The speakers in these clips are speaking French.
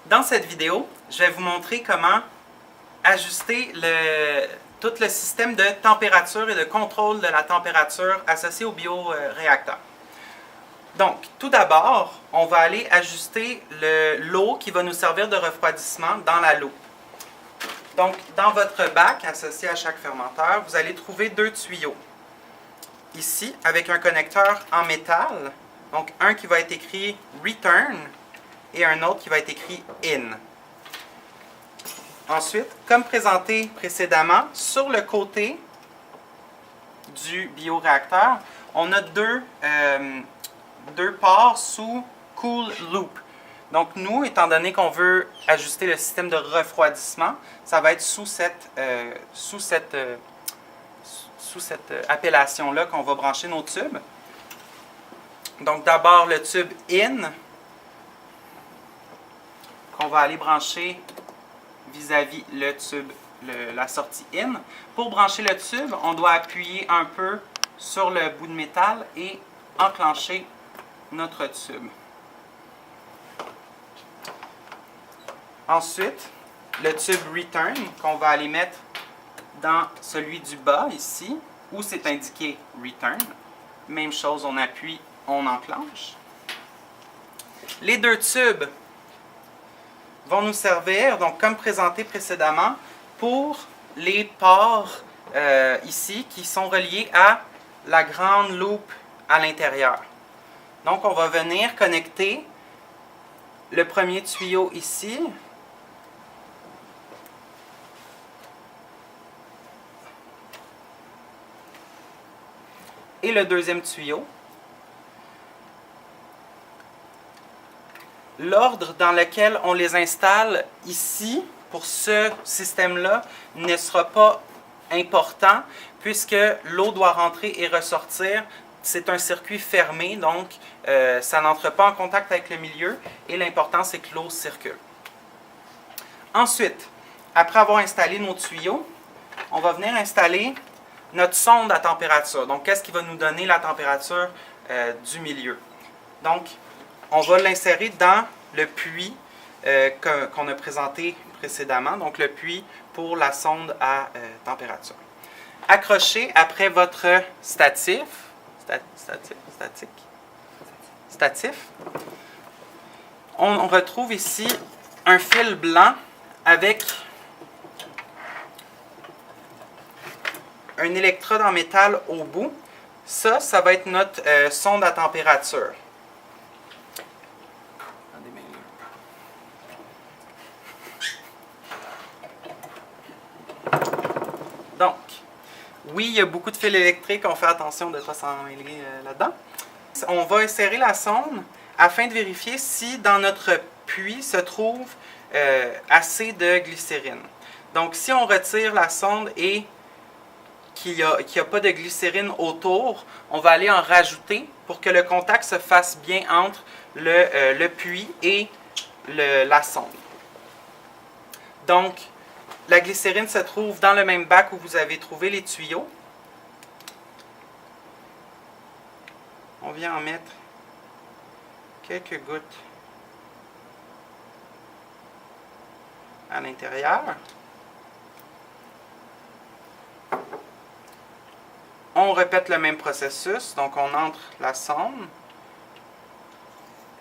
Dans cette vidéo, je vais vous montrer comment ajuster tout le système de température et de contrôle de la température associé au bioréacteur. Donc, tout d'abord, on va aller ajuster l'eau qui va nous servir de refroidissement dans la loupe. Donc, dans votre bac associé à chaque fermenteur, vous allez trouver deux tuyaux. Ici, avec un connecteur en métal, donc un qui va être écrit « Return » et un autre qui va être écrit « In ». Ensuite, comme présenté précédemment, sur le côté du bioréacteur, on a deux ports sous Cool Loop. Donc nous, étant donné qu'on veut ajuster le système de refroidissement, ça va être sous cette appellation-là qu'on va brancher nos tubes. Donc d'abord le tube IN, qu'on va aller brancher vis-à-vis le tube, la sortie IN. Pour brancher le tube, on doit appuyer un peu sur le bout de métal et enclencher notre tube. Ensuite, le tube Return qu'on va aller mettre dans celui du bas ici, où c'est indiqué Return. Même chose, on appuie, on enclenche. Les deux tubes vont nous servir, donc comme présenté précédemment, pour les ports ici qui sont reliés à la grande loupe à l'intérieur. Donc on va venir connecter le premier tuyau ici. Et le deuxième tuyau. L'ordre dans lequel on les installe ici, pour ce système-là, ne sera pas important puisque l'eau doit rentrer et ressortir. C'est un circuit fermé, donc ça n'entre pas en contact avec le milieu et l'important c'est que l'eau circule. Ensuite, après avoir installé nos tuyaux, on va venir installer notre sonde à température. Donc, qu'est-ce qui va nous donner la température du milieu? Donc, on va l'insérer dans le puits qu'on a présenté précédemment, donc le puits pour la sonde à température. Accrochez après votre statif, on retrouve ici un fil blanc avec un électrode en métal au bout. Ça va être notre sonde à température. Donc, oui, il y a beaucoup de fils électriques, on fait attention de ne pas s'emmêler là-dedans. On va insérer la sonde afin de vérifier si dans notre puits se trouve assez de glycérine. Donc, si on retire la sonde et qu'il n'y a pas de glycérine autour, on va aller en rajouter pour que le contact se fasse bien entre le puits et la sonde. Donc, la glycérine se trouve dans le même bac où vous avez trouvé les tuyaux. On vient en mettre quelques gouttes à l'intérieur. On répète le même processus, donc on entre la sonde,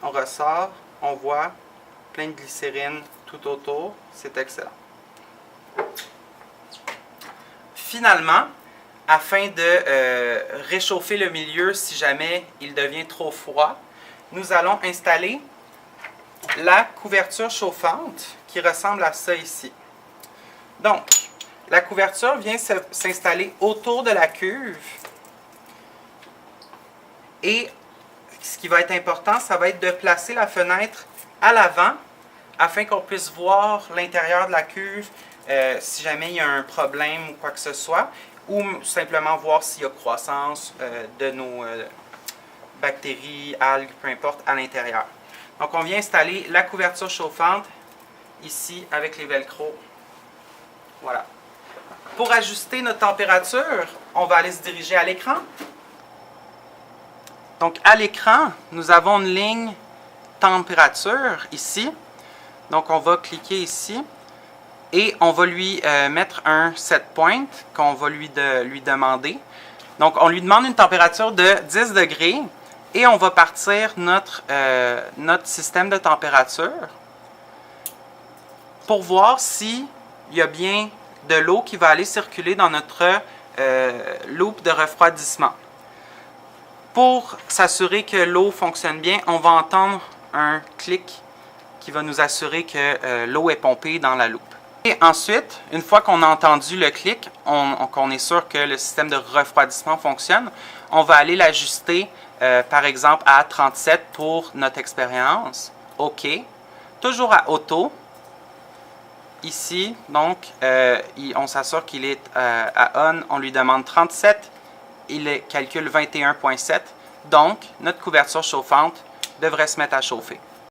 on ressort, on voit plein de glycérine tout autour, c'est excellent. Finalement, afin de réchauffer le milieu si jamais il devient trop froid, nous allons installer la couverture chauffante qui ressemble à ça ici. Donc, la couverture vient s'installer autour de la cuve et ce qui va être important, ça va être de placer la fenêtre à l'avant afin qu'on puisse voir l'intérieur de la cuve si jamais il y a un problème ou quoi que ce soit, ou simplement voir s'il y a croissance de nos bactéries, algues, peu importe, à l'intérieur. Donc on vient installer la couverture chauffante ici avec les velcro. Voilà. Pour ajuster notre température, on va aller se diriger à l'écran. Donc à l'écran, nous avons une ligne température ici. Donc, on va cliquer ici et on va lui mettre un set point qu'on va lui demander. Donc, on lui demande une température de 10 degrés et on va partir notre système de température pour voir s'il y a bien de l'eau qui va aller circuler dans notre loop de refroidissement. Pour s'assurer que l'eau fonctionne bien, on va entendre un clic qui va nous assurer que l'eau est pompée dans la loupe. Et ensuite, une fois qu'on a entendu le clic, qu'on est sûr que le système de refroidissement fonctionne, on va aller l'ajuster, par exemple, à 37 pour notre expérience. OK. Toujours à Auto. Ici, donc, on s'assure qu'il est à On. On lui demande 37. Il calcule 21,7. Donc, notre couverture chauffante devrait se mettre à chauffer.